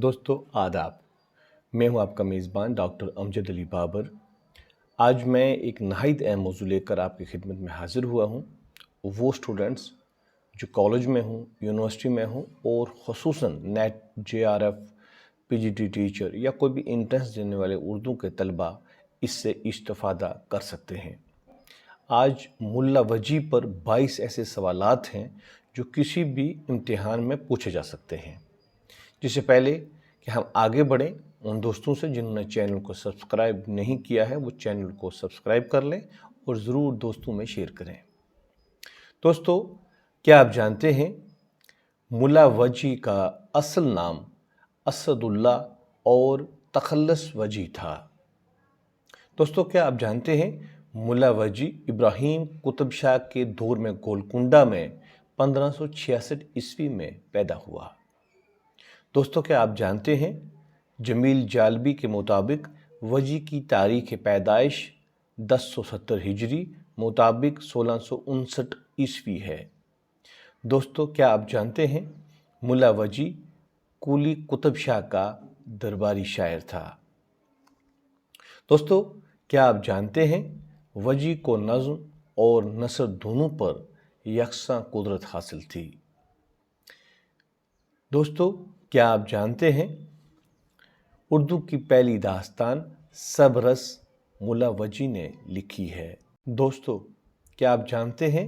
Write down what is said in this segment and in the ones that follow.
दोस्तों आदाब। मैं हूं आपका मेज़बान डॉक्टर अमजद अली बाबर। आज मैं एक नहायत अहम मौजू लेकर आपकी खिदमत में हाज़िर हुआ हूं। वो स्टूडेंट्स जो कॉलेज में हूं, यूनिवर्सिटी में हूं और ख़ुसूसन नेट, JRF, PGT टीचर या कोई भी इंट्रेंस देने वाले उर्दू के तलबा इससे इस्तिफ़ादा कर सकते हैं। आज मुल्ला वजी पर 22 ऐसे सवालात हैं जो किसी भी इम्तिहान में पूछे जा सकते हैं। जिससे पहले कि हम आगे बढ़ें, उन दोस्तों से जिन्होंने चैनल को सब्सक्राइब नहीं किया है वो चैनल को सब्सक्राइब कर लें और ज़रूर दोस्तों में शेयर करें। दोस्तों, क्या आप जानते हैं मुल्ला वजी का असल नाम असदुल्ला और तखल्लस वजी था। दोस्तों, क्या आप जानते हैं मुल्ला वजी इब्राहिम कुतुब शाह के दौर में गोलकुंडा में 1566 ईस्वी में पैदा हुआ। दोस्तों, क्या आप जानते हैं जमील जालबी के मुताबिक वजी की तारीख़ पैदाइश 1070 हिजरी मुताबिक 1659 ईस्वी है। दोस्तों, क्या आप जानते हैं मुल्ला वजी कुली कुतुब शाह का दरबारी शायर था। दोस्तों, क्या आप जानते हैं वजी को नज़्म और नसर दोनों पर यकसां कुदरत हासिल थी। दोस्तों, क्या आप जानते हैं उर्दू की पहली दास्तान सबरस मुल्ला वजी ने लिखी है। दोस्तों, क्या आप जानते हैं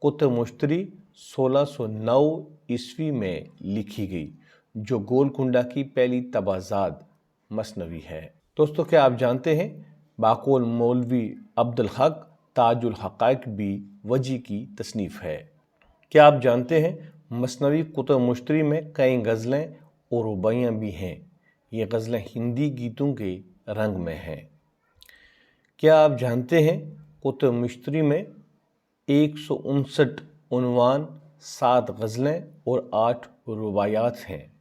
कुतुब मुश्तरी 1609 ईस्वी में लिखी गई जो गोलकुंडा की पहली तबाज़ाद मसनवी है। दोस्तों, क्या आप जानते हैं बाकुल मौलवी अब्दुल हक ताजुल हक़ाइक़ भी वजी की तसनीफ़ है। क्या आप जानते हैं मसनवी कुतुब मुश्तरी में कई गज़लें और रुबाइयाँ भी हैं। ये गज़लें हिंदी गीतों के रंग में हैं। क्या आप जानते हैं कुतुब मुश्तरी में 159 उन्वान, 7 गज़लें और 8 रुबायात हैं।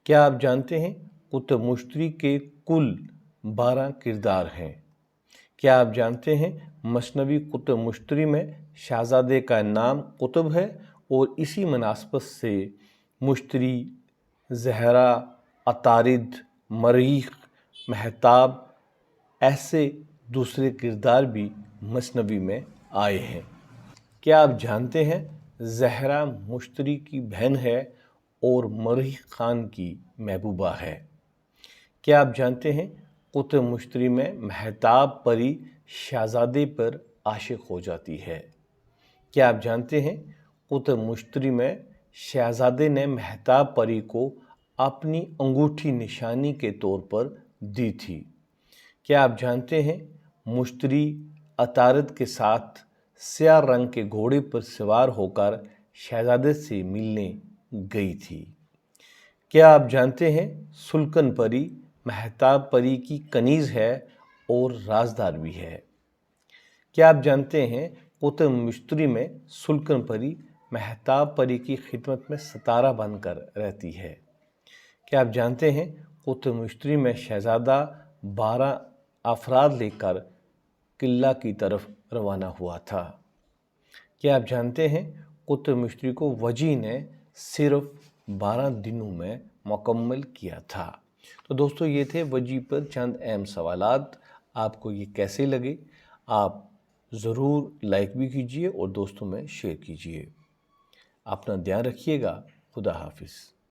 क्या आप जानते हैं कुतुब मुश्तरी के कुल 12 किरदार हैं। क्या आप जानते हैं मसनवी कुतुब मुश्तरी में शहज़ादे का नाम कुतुब है और इसी मुनासबत से मुश्तरी, ज़हरा, अतारिद, मरीख, महताब ऐसे दूसरे किरदार भी मसनवी में आए हैं। क्या आप जानते हैं ज़हरा मुश्तरी की बहन है और मरीख खान की महबूबा है। क्या आप जानते हैं कुतुब मुश्तरी में महताब परी शहज़ादे पर आशिक हो जाती है। क्या आप जानते हैं कुतुब मुश्तरी में शहज़ादे ने महताब परी को अपनी अंगूठी निशानी के तौर पर दी थी। क्या आप जानते हैं मुश्तरी अतारिद के साथ स्याह रंग के घोड़े पर सवार होकर शहज़ादे से मिलने गई थी। क्या आप जानते हैं सुल्कन परी महताब परी की कनीज़ है और राजदार भी है। क्या आप जानते हैं कुतुब मुश्तरी में सुल्कन परी महताब परी की खिदमत में सितारा बनकर रहती है। क्या आप जानते हैं कुतुब मुश्तरी में शहज़ादा 12 अफराद लेकर किला की तरफ रवाना हुआ था। क्या आप जानते हैं कुतुब मुश्तरी को वजी ने सिर्फ 12 दिनों में मुकम्मल किया था। तो दोस्तों, ये थे वजी पर चंद अहम सवालात। आपको ये कैसे लगे आप ज़रूर लाइक भी कीजिए और दोस्तों में शेयर कीजिए। अपना ध्यान रखिएगा। खुदा हाफिज़।